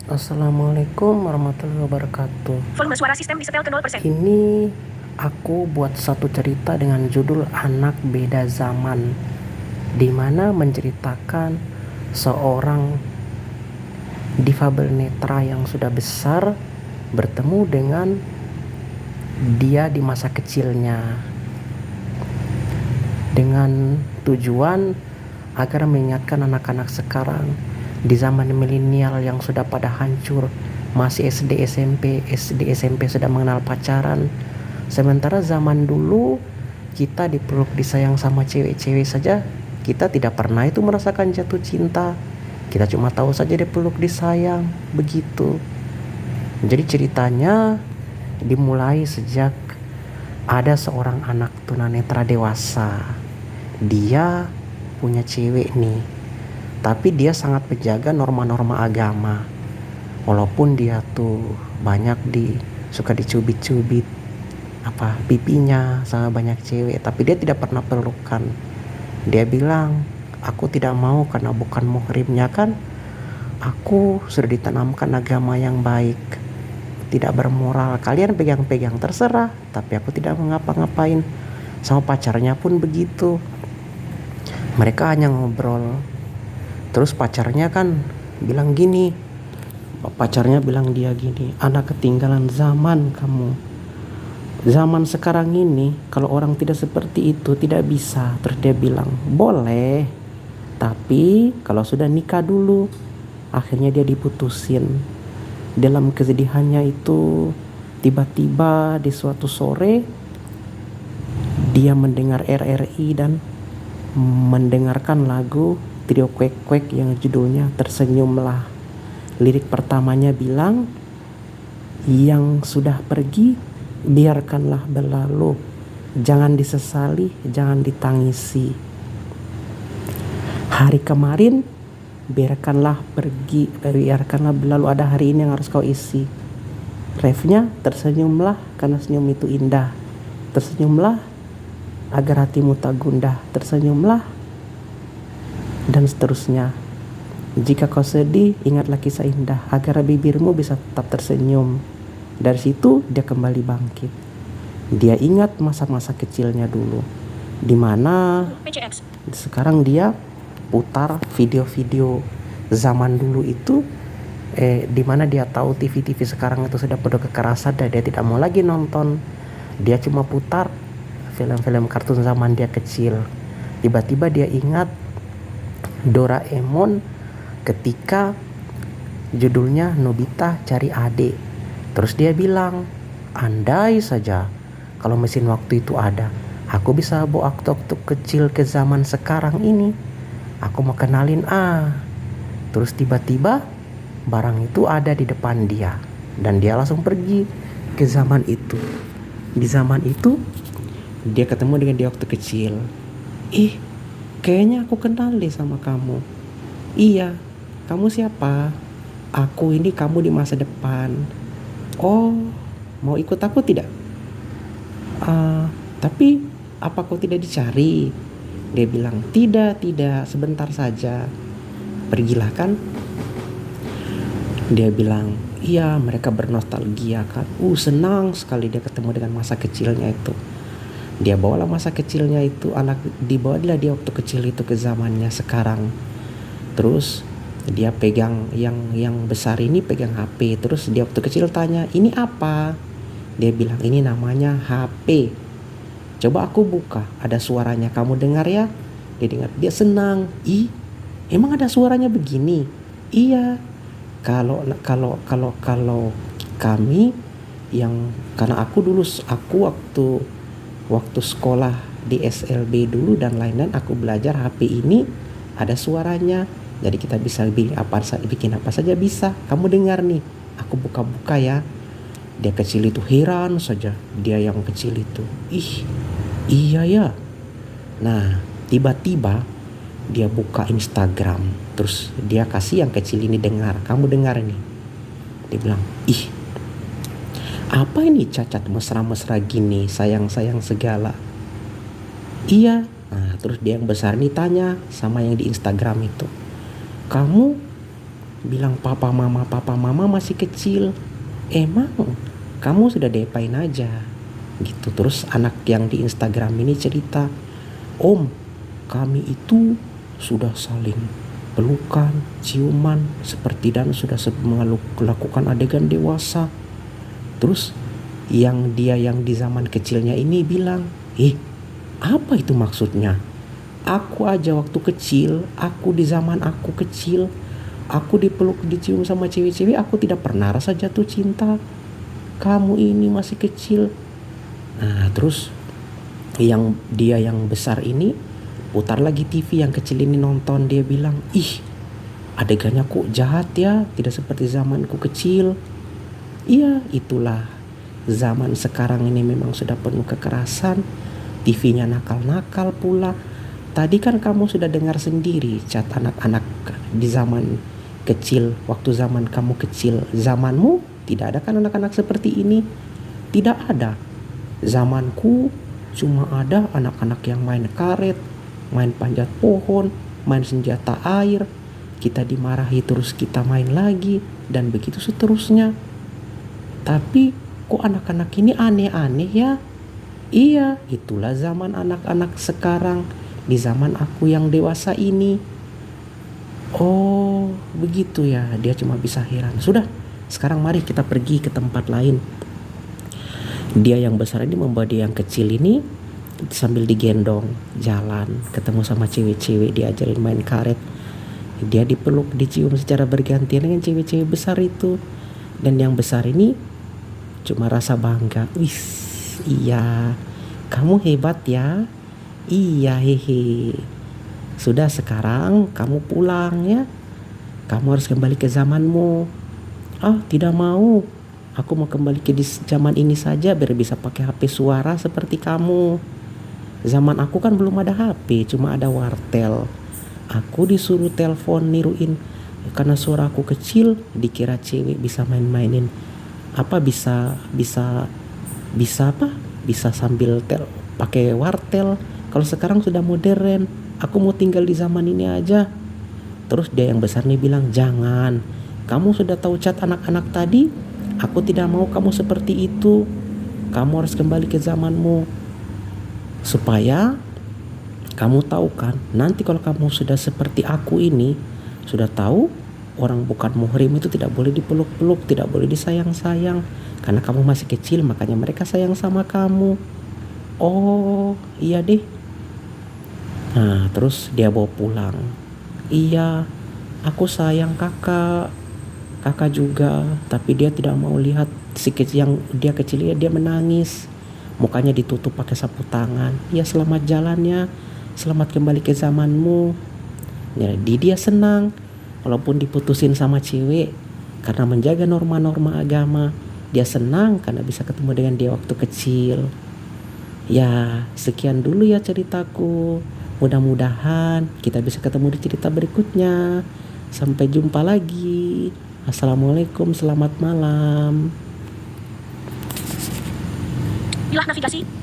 Assalamualaikum warahmatullahi wabarakatuh. Volume suara sistem disetel ke 0%. Ini aku buat satu cerita dengan judul Anak Beda Zaman, di mana menceritakan seorang difabel netra yang sudah besar bertemu dengan dia di masa kecilnya, dengan tujuan agar mengingatkan anak-anak sekarang di zaman milenial yang sudah pada hancur, masih SD SMP sudah mengenal pacaran. Sementara zaman dulu kita dipeluk disayang sama cewek-cewek saja, kita tidak pernah itu merasakan jatuh cinta. Kita cuma tahu saja dipeluk disayang, begitu. Jadi ceritanya dimulai sejak ada seorang anak tunanetra dewasa. Dia punya cewek nih, tapi dia sangat menjaga norma-norma agama. Walaupun dia tuh suka dicubit-cubit pipinya sama banyak cewek, tapi dia tidak pernah pelukan. Dia bilang, aku tidak mau karena bukan muhrimnya kan. Aku sudah ditanamkan agama yang baik, tidak bermoral. Kalian pegang-pegang terserah, tapi aku tidak mengapa-ngapain. Sama pacarnya pun begitu. Mereka hanya ngobrol. Terus pacarnya bilang dia gini, anak ketinggalan zaman kamu. Zaman sekarang ini kalau orang tidak seperti itu tidak bisa. Terus dia bilang, boleh, tapi kalau sudah nikah dulu. Akhirnya dia diputusin. Dalam kesedihannya itu, tiba-tiba di suatu sore dia mendengar RRI dan mendengarkan lagu Trio Kwek Kwek yang judulnya Tersenyumlah. Lirik pertamanya bilang, yang sudah pergi biarkanlah berlalu, jangan disesali, jangan ditangisi. Hari kemarin biarkanlah pergi, biarkanlah berlalu, ada hari ini yang harus kau isi. Refnya, tersenyumlah karena senyum itu indah. Tersenyumlah agar hatimu tak gundah. Tersenyumlah, dan seterusnya. Jika kau sedih, ingatlah kisah indah agar bibirmu bisa tetap tersenyum. Dari situ dia kembali bangkit. Dia ingat masa-masa kecilnya dulu, di mana sekarang dia putar video-video zaman dulu itu, di mana dia tahu TV-TV sekarang itu sudah penuh kekerasan dan dia tidak mau lagi nonton. Dia cuma putar film-film kartun zaman dia kecil. Tiba-tiba dia ingat Doraemon ketika judulnya Nobita Cari Adik. Terus dia bilang, andai saja kalau mesin waktu itu ada, aku bisa bawa waktu kecil ke zaman sekarang ini. Aku mau kenalin Terus tiba-tiba barang itu ada di depan dia dan dia langsung pergi ke zaman itu. Di zaman itu dia ketemu dengan dia waktu kecil. Kayaknya aku kenal deh sama kamu. Iya, kamu siapa? Aku ini kamu di masa depan. Oh, mau ikut aku tidak? Tapi apa kau tidak dicari? Dia bilang, tidak, sebentar saja. Pergilah kan? Dia bilang, iya, mereka bernostalgia kan. Senang sekali dia ketemu dengan masa kecilnya itu. Dia bawalah masa kecilnya itu, dibawalah dia waktu kecil itu ke zamannya sekarang. Terus dia pegang yang besar ini pegang HP. Terus dia waktu kecil tanya, ini apa? Dia bilang, ini namanya HP. Coba aku buka, ada suaranya, kamu dengar ya? Dia dengar, dia senang. Emang ada suaranya begini? Iya. Kalau kami yang, karena aku waktu sekolah di SLB dulu dan lain-lain, aku belajar HP ini ada suaranya. Jadi kita bisa bikin apa saja bisa. Kamu dengar nih, aku buka-buka ya. Dia kecil itu heran saja, dia yang kecil itu. Iya ya. Nah, tiba-tiba dia buka Instagram. Terus dia kasih yang kecil ini dengar. Kamu dengar nih. Dia bilang, apa ini cacat mesra-mesra gini, sayang-sayang segala. Iya. Nah, terus dia yang besar ini tanya sama yang di Instagram itu, kamu bilang papa mama masih kecil. Emang kamu sudah diapain aja gitu. Terus anak yang di Instagram ini cerita, Om, kami itu sudah saling pelukan, ciuman, seperti dan sudah melakukan adegan dewasa. Terus yang di zaman kecilnya ini bilang, apa itu maksudnya? Aku aja waktu kecil, aku di zaman aku kecil, aku dipeluk, dicium sama cewek-cewek, aku tidak pernah rasa jatuh cinta. Kamu ini masih kecil. Nah, terus yang besar ini putar lagi TV, yang kecil ini nonton, dia bilang, adegannya kok jahat ya, tidak seperti zamanku kecil. Iya, itulah zaman sekarang ini memang sudah penuh kekerasan. TV-nya nakal-nakal pula. Tadi kan kamu sudah dengar sendiri chat anak-anak di zaman kecil, waktu zaman kamu kecil. Zamanmu tidak ada kan anak-anak seperti ini? Tidak ada. Zamanku cuma ada anak-anak yang main karet, main panjat pohon, main senjata air. Kita dimarahi terus kita main lagi, dan begitu seterusnya. Tapi kok anak-anak ini aneh-aneh ya? Iya, itulah zaman anak-anak sekarang di zaman aku yang dewasa ini. Oh, begitu ya. Dia cuma bisa heran. Sudah, sekarang mari kita pergi ke tempat lain. Dia yang besar ini membawa dia yang kecil ini sambil digendong jalan, ketemu sama cewek-cewek, diajarin main karet. Dia dipeluk, dicium secara bergantian dengan cewek-cewek besar itu. Dan yang besar ini cuma rasa bangga. Iya, kamu hebat ya. Iya, hehe. Sudah, sekarang kamu pulang ya. Kamu harus kembali ke zamanmu. Tidak mau. Aku mau kembali ke zaman ini saja biar bisa pakai HP suara seperti kamu. Zaman aku kan belum ada HP, cuma ada wartel. Aku disuruh telepon niruin, karena suara aku kecil dikira cewek bisa main-mainin. Bisa sambil pakai wartel. Kalau sekarang sudah modern, aku mau tinggal di zaman ini aja. Terus dia yang besar nih bilang, jangan, kamu sudah tahu chat anak-anak tadi. Aku tidak mau kamu seperti itu. Kamu harus kembali ke zamanmu. Supaya kamu tahu kan, nanti kalau kamu sudah seperti aku ini, sudah tahu orang bukan muhrim itu tidak boleh dipeluk-peluk, tidak boleh disayang-sayang. Karena kamu masih kecil, makanya mereka sayang sama kamu. Oh, iya deh. Nah, terus dia bawa pulang. Iya, aku sayang kakak juga, tapi dia tidak mau lihat si kecil yang dia kecil ya, dia menangis. Mukanya ditutup pakai sapu tangan. Ya, selamat jalan ya. Selamat kembali ke zamanmu. Jadi dia senang walaupun diputusin sama cewek karena menjaga norma-norma agama. Dia senang karena bisa ketemu dengan dia waktu kecil. Ya, sekian dulu ya ceritaku. Mudah-mudahan kita bisa ketemu di cerita berikutnya. Sampai jumpa lagi. Assalamualaikum, selamat malam. Pilah navigasi.